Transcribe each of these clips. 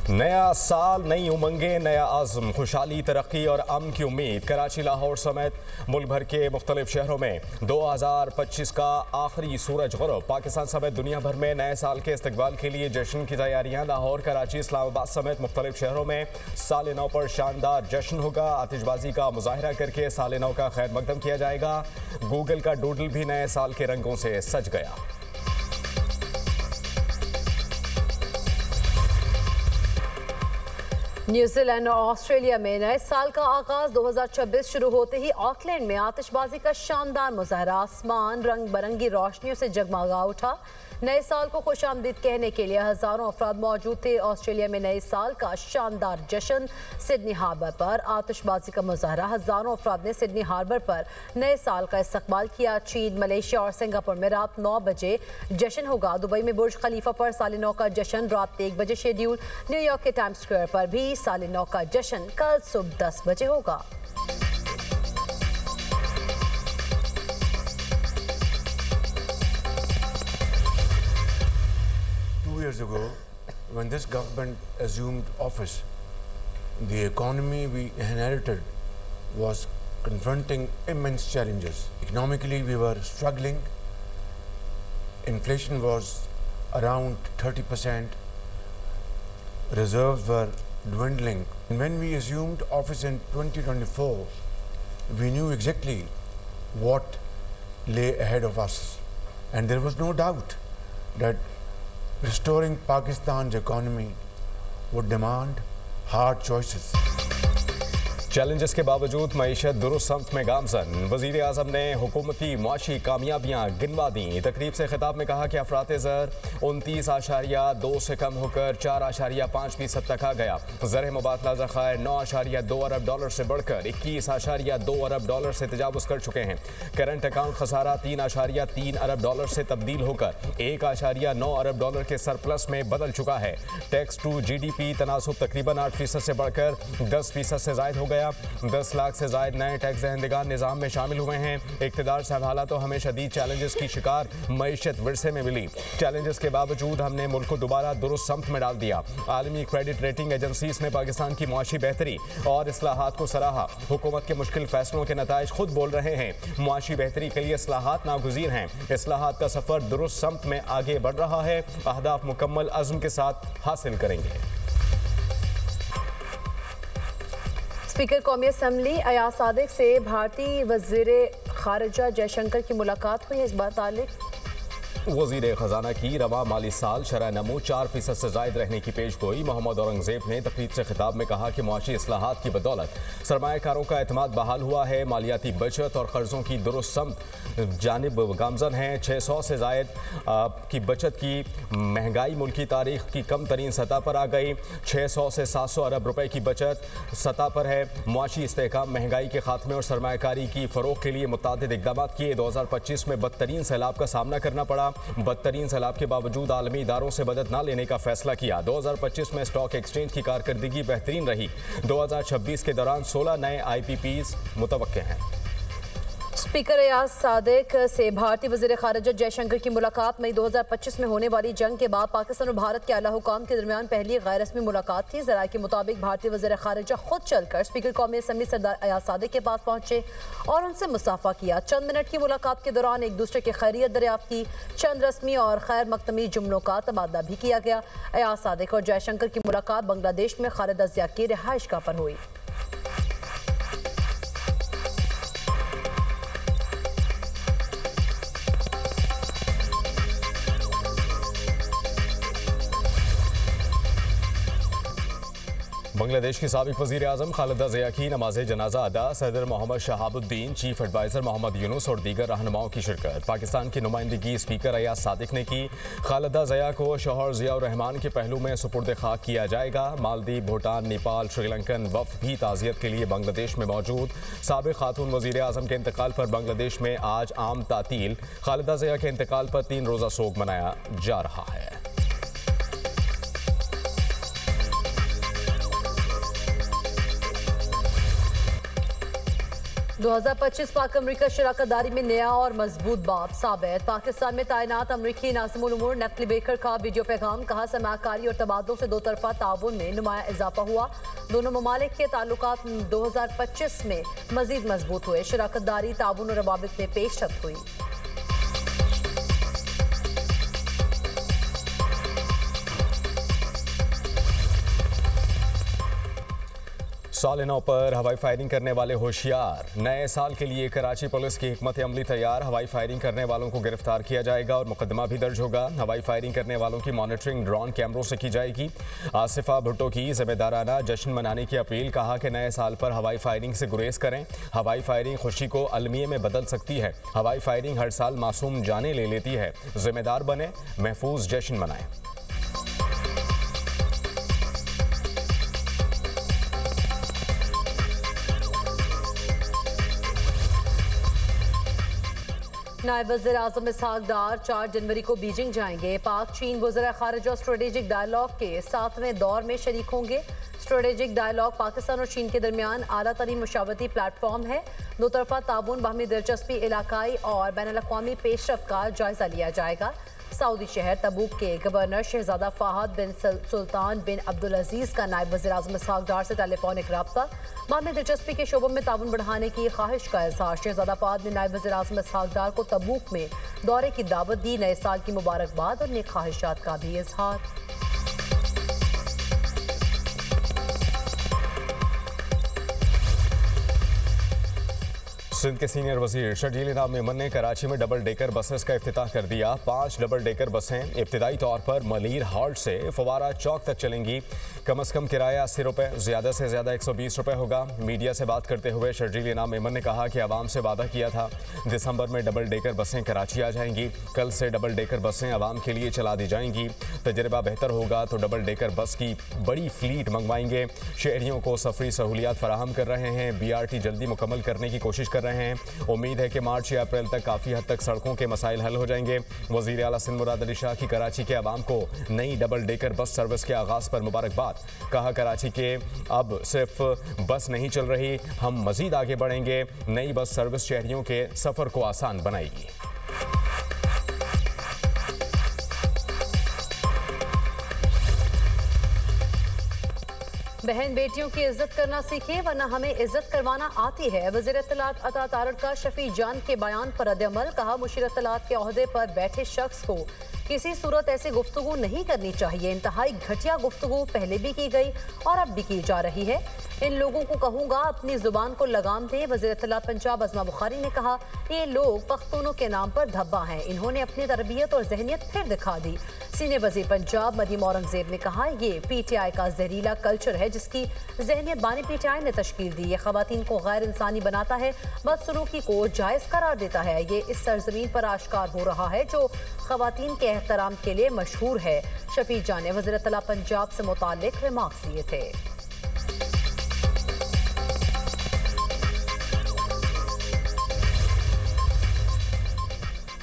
नया साल, नई उमंगें, नया आज़म, खुशहाली, तरक्की और अमन की उम्मीद। कराची, लाहौर समेत मुल्क भर के मुख्तलिफ शहरों में 2025 का आखिरी सूरज ग़ुरूब। पाकिस्तान समेत दुनिया भर में नए साल के इस्तकबाल के लिए जश्न की तैयारियां। लाहौर, कराची, इस्लामाबाद समेत मुख्तलिफ शहरों में साल नौ पर शानदार जश्न होगा। आतिशबाजी का मुजाहरा करके साल नौ का खैर मकदम किया जाएगा। गूगल का डूडल भी नए साल के रंगों से सज गया। न्यूजीलैंड और ऑस्ट्रेलिया में नए साल का आगाज 2026 शुरू होते ही ऑकलैंड में आतिशबाजी का शानदार मुजाहरा। आसमान रंग बिरंगी रोशनियों से जगमगा उठा। नए साल को खुशामदीद कहने के लिए हजारों अफराद मौजूद थे। ऑस्ट्रेलिया में नए साल का शानदार जश्न। सिडनी हार्बर पर आतिशबाजी का मुजाहरा। हजारों अफराद ने सिडनी हार्बर पर नए साल का इस्तकबाल किया। चीन, मलेशिया और सिंगापुर में रात 9 बजे जश्न होगा। दुबई में बुर्ज खलीफा पर साल नौ का जश्न रात 1 बजे शेड्यूल। न्यूयॉर्क के टाइम्स स्क्वायर पर भी साल नौ का जश्न कल सुबह 10 बजे होगा। Years ago, when this government assumed office, the economy we inherited was confronting immense challenges. Economically, we were struggling. Inflation was around 30%. Reserves were dwindling. And when we assumed office in 2024, we knew exactly what lay ahead of us. And there was no doubt that restoring Pakistan's economy would demand hard choices. Challenges के बावजूद मईशत दुरुस्त समत में गामजन। वज़ीर आज़म ने हुकूमती मुआशी कामयाबियाँ गिनवा दी। तकरीब से खिताब में कहा कि अफराते ज़र 29.2 से कम होकर 4.5% तक आ गया। ज़र मुबादला ज़खायर 9.2 अरब डॉलर से बढ़कर 21.2 अरब डॉलर से तजावुज़ कर चुके हैं। करंट अकाउंट खसारा 3.3 अरब डॉलर से तब्दील होकर 1.9 अरब डॉलर के सरप्लस में बदल चुका है। टैक्स टू GDP तनासुब तकरीबन 8% से बढ़कर 10% से ज़ायद हो गया। 10 लाख से ज़ायद नए टैक्स दहिंदगान निज़ाम में शामिल हुए हैं। इक़्तिदार संभाला तो हमें शदीद चैलेंजेस की शिकार मईशत विरसे में मिली। चैलेंजेस के बावजूद हमने मुल्क को दोबारा दुरुस्त समत में डाल दिया। आलमी क्रेडिट रेटिंग एजेंसीज ने पाकिस्तान की मुआशी बेहतरी और इस्लाहात को सराहा। हुकूमत के मुश्किल फैसलों के नताइज खुद बोल रहे हैं। मुआशी बेहतरी के लिए इस्लाहात नागुज़ीर हैं। इस्लाहात का सफ़र दुरुस्त समत में आगे बढ़ रहा है। अहदाफ मुकम्मल अज़्म के साथ हासिल करेंगे। स्पीकर कौमी असम्बली अयाज सादिक से भारतीय वज़ीर ख़ारिजा जयशंकर की मुलाकात हुई। इस बात ताल्लुक वज़ीर ख़जाना की रवा माली साल शरह नमू 4% से ज़ायद रहने की पेशगोई। मोहम्मद औरंगज़ेब ने तकरीब से खिताब में कहा कि मुआशी इस्लाहात की बदौलत सरमायाकारों का एतमाद बहाल हुआ है। मालियाती बचत और कर्ज़ों की दुरुस्त समत जानिब गामजन हैं। 600 से ज़ायद की बचत की महंगाई मुल्क की तारीख की कम तरीन सतह पर आ गई। 600 से 700 अरब रुपए की बचत सतह पर है। मुआशी इस्तेहकाम, महंगाई के खात्मे और सरमायाकारी की फ़रोग़ के लिए मुतअद्दिद इक़दाम किए। 2025 में बदतरीन सैलाब का सामना करना पड़ा। बदतरीन सैलाब के बावजूद आलमी इदारों से मदद न लेने का फैसला किया। 2025 में स्टॉक एक्सचेंज की कारकर्दगी बेहतरीन रही। 2026 के दौरान 16 नए IPPs मुतवक्के हैं। स्पीकर अयाज सादिक से भारतीय वज़ीर ख़ारिजा जयशंकर की मुलाकात मई 2025 में होने वाली जंग के बाद पाकिस्तान और भारत के आला हुकाम के दरमियान पहली गैर रस्मी मुलाकात थी। ज़राए के मुताबिक भारतीय वज़ीर ख़ारिजा खुद चलकर स्पीकर कौमी असम्बली सरदार अयाज सादिक के पास पहुंचे और उनसे मुसाफा किया। चंद मिनट की मुलाकात के दौरान एक दूसरे की खैरियत दरियाफ्त की। चंद रस्मी और खैर मकदमी जुमलों का तबादला भी किया गया। अयाज सादिक और जयशंकर की मुलाकात बांग्लादेश में खालिदा ज़िया की रिहाइश गाह पर हुई। बांग्लादेश की साबिक वज़ीर आज़म खालिदा ज़िया की नमाज जनाजा अदा। सदर मोहम्मद शहाबुद्दीन, चीफ एडवाइज़र मोहम्मद यूनुस और दीगर रहनुमाओं की शिरकत। पाकिस्तान की नुमाइंदगी स्पीकर अयाज सादिक ने की। खालिदा ज़िया को शौहर ज़ियाउर रहमान के पहलू में सुपुर्द खाक किया जाएगा। मालदीव, भूटान, नेपाल, श्रीलंकन वफ़द भी ताज़ियत के लिए बांग्लादेश में मौजूद। साबिक खातून वज़ीर आज़म के इंतकाल पर बांग्लादेश में आज आम तातील। खालिदा ज़िया के इंतकाल पर 3 रोज़ा सोग मनाया जा रहा है। 2025 पाक अमरीका शराकतदारी में नया और मजबूत बाब साबित। पाकिस्तान में तैनात अमरीकी नाज़िमुल उमूर नफ्ली बेकर का वीडियो पैगाम। कहा सरमाकारी और तबादलों से दो तरफा ताउन में नुमाया इजाफा हुआ। दोनों ममालिक के ताल्लुकात 2025 में मजीद मजबूत हुए। शराकतदारी ताउन और रवाबित में पेशरफ्त हुई। साल नौ पर हवाई फायरिंग करने वाले होशियार। नए साल के लिए कराची पुलिस की हिकमत अमली तैयार। हवाई फायरिंग करने वालों को गिरफ्तार किया जाएगा और मुकदमा भी दर्ज होगा। हवाई फायरिंग करने वालों की मॉनिटरिंग ड्रोन कैमरों से की जाएगी। आसिफा भुट्टो की जिम्मेदाराना जश्न मनाने की अपील। कहा कि नए साल पर हवाई फायरिंग से गुरेज करें। हवाई फायरिंग खुशी को अलमिये में बदल सकती है। हवाई फायरिंग हर साल मासूम जाने ले लेती है। जिम्मेदार बने, महफूज जश्न मनाएं। नायब वज़ीर-ए-आज़म इसहाक डार 4 जनवरी को बीजिंग जाएंगे। पाक चीन वज़ीर ख़ारिजा स्ट्रेटेजिक डायलॉग के 7वें दौर में शरीक होंगे। स्ट्रेटेजिक डायलॉग पाकिस्तान और चीन के दरमियान आला तरीन मशावरती प्लेटफॉर्म है। दो तरफा ताउन, बाहमी दिलचस्पी, इलाकाई और बैनुल-अक़वामी पेशरफ्त का जायजा लिया जाएगा। सऊदी शहर तबूक के गवर्नर शहजादा फ़ाहद बिन सुल्तान बिन अब्दुल अजीज़ का नायब वज़ीर-ए-आज़म इसहाक डार से टेलीफोनिक रब्ता। बाहमी दिलचस्पी के शोबों में ताउन बढ़ाने की ख्वाहिश का इज़हार। शहजादा फ़ाहद ने नायब वज़ीर-ए-आज़म इसहाक डार को तबूक में दौरे की दावत दी। नए साल की मुबारकबाद और नेक ख्वाहिशात का भी इज़हार। सिंध के सीनियर वजीर शर्जील इनाम मेमन ने कराची में डबल डेकर बसेस का इफ्तिताह कर दिया। 5 डबल डेकर बसें इब्तिदाई तौर पर मलीर हाल्ट से फवारा चौक तक चलेंगी। कम अज़ कम किराया 80 रुपये, ज़्यादा से ज़्यादा 120 रुपये होगा। मीडिया से बात करते हुए शर्जील इनाम मेमन ने कहा कि आवाम से वादा किया था दिसंबर में डबल डेकर बसें कराची आ जाएंगी। कल से डबल डेकर बसें आवाम के लिए चला दी जाएंगी। तजर्बा बेहतर होगा तो डबल डेकर बस की बड़ी फ्लीट मंगवाएंगे। शहरियों को सफरी सहूलियात फराहम कर रहे हैं। BRT जल्दी मुकम्मल करने की कोशिश कर रहे हैं। उम्मीद है कि मार्च या अप्रैल तक काफ़ी हद तक सड़कों के मसाइल हल हो जाएंगे। वज़ीर आला सिंध मुराद अली शाह की कराची के अवाम को नई डबल डेकर बस सर्विस के आगाज़ पर मुबारकबाद। कहा कराची के अब सिर्फ बस नहीं चल रही, हम मज़ीद आगे बढ़ेंगे। नई बस सर्विस शहरियों के सफ़र को आसान बनाएगी। बहन बेटियों की इज्जत करना सीखें वरना हमें इज्जत करवाना आती है। वज़ीर इत्तलात अता तारड़ का शफी जान के बयान पर रद्द-ए-अमल। कहा मुशीर इत्तलात के ओहदे पर बैठे शख्स को किसी सूरत ऐसी गुफ्तगू नहीं करनी चाहिए। इंतहाई घटिया गुफ्तगू पहले भी की गई और अब भी की जा रही है। इन लोगों को कहूँगा अपनी जुबान को लगाम दें। वज़ीर इत्तलात पंजाब अज़मा बुखारी ने कहा ये लोग पख्तूनों के नाम पर धब्बा हैं। इन्होंने अपनी तरबियत और जहनियत फिर दिखा दी। सीनियर वज़ीर पंजाब मरीम औरंगज़ेब ने कहा ये PTI का जहरीला कल्चर है जिसकी जहनियत बानी PTI ने तश्कील दी। ये ख़वातीन को गैर इंसानी बनाता है, बदसलूकी को जायज़ करार देता है। ये इस सरजमीन पर आश्कार हो रहा है जो ख़वातीन के एहतराम के लिए मशहूर है। शफी जान ने वज़ीर इत्तला पंजाब से मुताल्लिक़ रिमार्क्स दिए थे।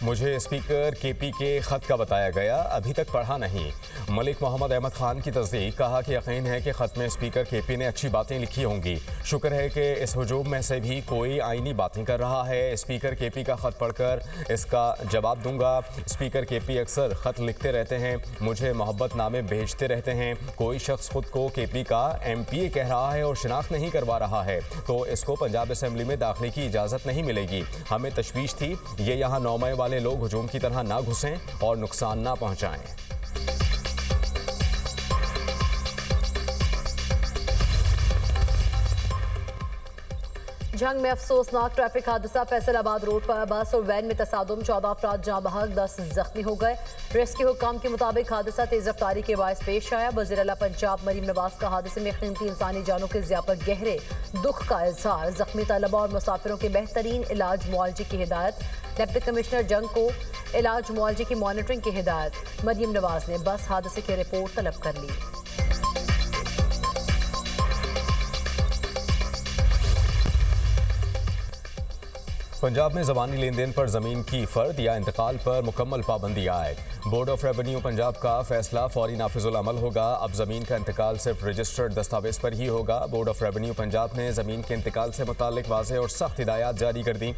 मुझे स्पीकर KP के ख़त का बताया गया, अभी तक पढ़ा नहीं। मलिक मोहम्मद अहमद खान की तस्दीक। कहा कि यकीन है कि ख़त में स्पीकर KP ने अच्छी बातें लिखी होंगी। शुक्र है कि इस हुजूम में से भी कोई आईनी बातें कर रहा है। स्पीकर KP का ख़त पढ़कर इसका जवाब दूंगा। स्पीकर KP अक्सर ख़त लिखते रहते हैं, मुझे मोहब्बत नामे भेजते रहते हैं। कोई शख्स खुद को KP का MPA कह रहा है और शिनाख्त नहीं करवा रहा है तो इसको पंजाब असम्बली में दाखिले की इजाज़त नहीं मिलेगी। हमें तशवीश थी ये यहाँ नौमे वाले लोग हुजूम की तरह ना घुसें और नुकसान ना पहुंचाएं। जंग में अफसोसनाक ट्रैफिक हादसा। फैसलाबाद रोड पर बस और वैन में तसादुम, 14 अफराद जाँ बहक, 10 जख्मी हो गए। रेस्क्यू हुक्काम के मुताबिक हादसा तेज रफ्तारी के बायस पेश आया। वज़ीर आला पंजाब मरीम नवाज का हादसे में कीमती इंसानी जानों के ज़िया पर गहरे दुख का इजहार। जख्मी तलबा और मुसाफिरों के बेहतरीन इलाज मुआलजे की हिदायत। डिप्टी कमिश्नर जंग को इलाज मुआलजे की मॉनिटरिंग की हिदायत। मरीम नवाज ने बस हादसे की रिपोर्ट तलब कर ली। पंजाब में ज़बानी लेन देन पर ज़मीन की फ़र्द या इंतकाल पर मुकम्मल पाबंदी आए। बोर्ड ऑफ रेवेन्यू पंजाब का फैसला फौरी नाफिजुल अमल होगा। अब ज़मीन का इंतकाल सिर्फ रजिस्टर्ड दस्तावेज़ पर ही होगा। बोर्ड ऑफ रेवेन्यू पंजाब ने ज़मीन के इंतकाल से मुताल्लिक वाज़ेह और सख्त हिदायत जारी कर दी।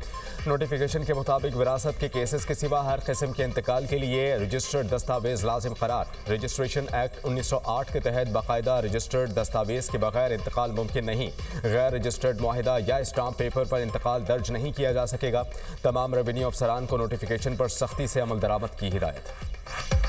नोटिफिकेशन के मुताबिक विरासत के केसेस के सिवा हर किस्म के इंतकाल के लिए रजिस्टर्ड दस्तावेज़ लाजिम करार। रजिस्ट्रेशन एक्ट 1908 के तहत बाकायदा रजिस्टर्ड दस्तावेज़ के बगैर इंतकाल मुमकिन नहीं। गैर रजिस्टर्ड मुआहिदा या स्टाम्प पेपर पर इंतकाल दर्ज नहीं किया जा सकेगा। तमाम रेवेन्यू अफसरान को नोटिफिकेशन पर सख्ती से अमल दरामद की हिदायत।